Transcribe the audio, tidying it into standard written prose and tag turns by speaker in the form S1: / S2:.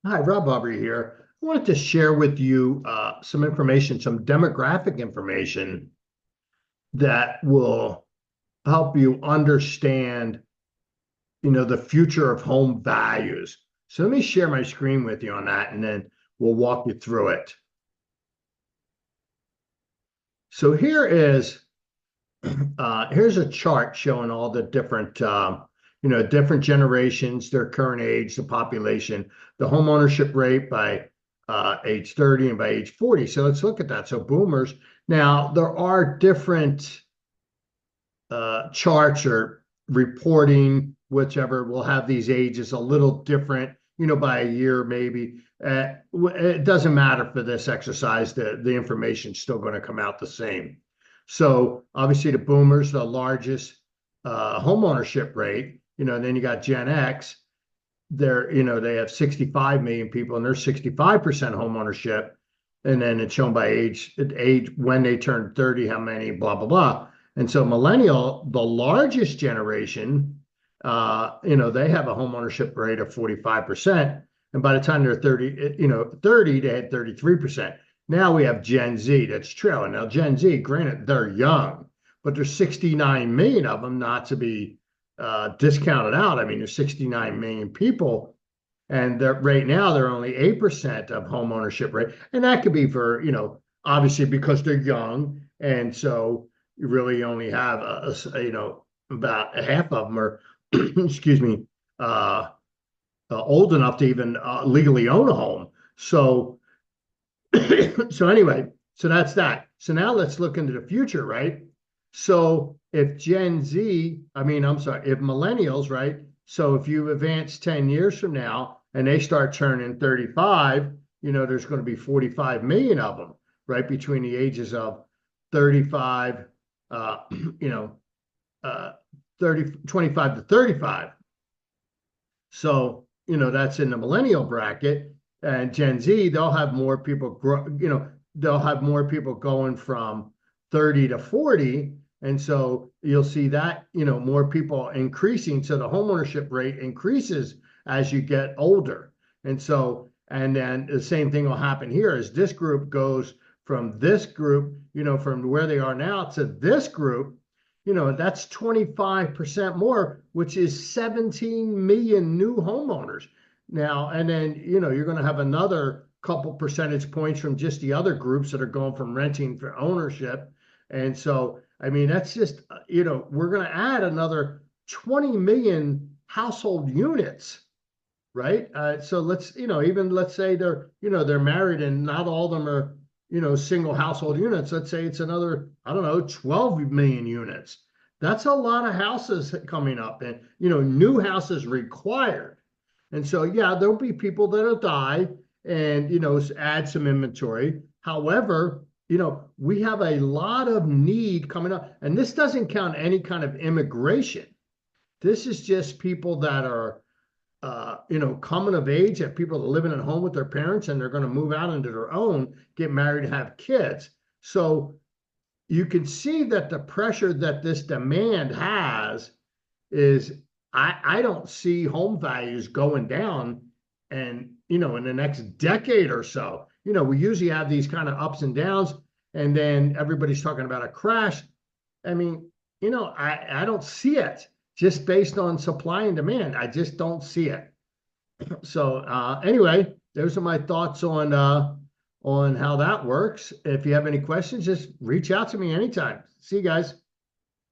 S1: Hi, Rob Aubrey here. I wanted to share with you some information, some demographic information that will help you understand, the future of home values. So let me share my screen with you on that, and then we'll walk you through it. So here's a chart showing all the different, different generations, their current age, the population, the home ownership rate by age 30 and by age 40. So let's look at that. So boomers. Now, there are different charts or reporting, whichever will have these ages a little different, by a year maybe. It doesn't matter for this exercise. The information's still going to come out the same. So obviously the boomers, the largest home ownership rate, then you got Gen X. They have 65 million people and they're 65% home ownership. And then it's shown by age when they turn 30, how many, blah, blah, blah. And so millennial, the largest generation, they have a home ownership rate of 45%. And by the time they're 30, 30, they had 33%. Now we have Gen Z that's trailing. Now, Gen Z, granted, they're young, but there's 69 million of them, not to be discounted out. I mean, there's 69 million people, and they're, right now they're only 8% of home ownership rate. And that could be for, obviously because they're young. And so you really only have, about half of them are, excuse me, old enough to even legally own a home. So, so anyway, so that's that. So now let's look into the future, right? So if Gen Z, I'm sorry, if millennials, right? So if you advance 10 years from now and they start turning 35, there's going to be 45 million of them, right? Between the ages of 35, you know, uh, 30, 25 to 35. So, that's in the millennial bracket. And Gen Z, they'll have more people they'll have more people going from 30 to 40. And so you'll see that, more people increasing. So the homeownership rate increases as you get older. And then the same thing will happen here as this group goes from this group, from where they are now to this group, that's 25% more, which is 17 million new homeowners. Now, and then, you're going to have another couple percentage points from just the other groups that are going from renting for ownership. And so, that's just, we're going to add another 20 million household units, right? So even let's say they're married and not all of them are, single household units. Let's say it's another, I don't know, 12 million units. That's a lot of houses coming up and, new houses required. And so, yeah, there'll be people that'll die and, add some inventory. However, we have a lot of need coming up. And this doesn't count any kind of immigration. This is just people that are coming of age, have people that are living at home with their parents and they're going to move out into their own, get married, have kids. So you can see that the pressure that this demand has is I don't see home values going down and in the next decade or so. We usually have these kind of ups and downs, and then everybody's talking about a crash. I mean, I don't see it just based on supply and demand. I just don't see it. So anyway, those are my thoughts on how that works. If you have any questions, just reach out to me anytime. See you guys.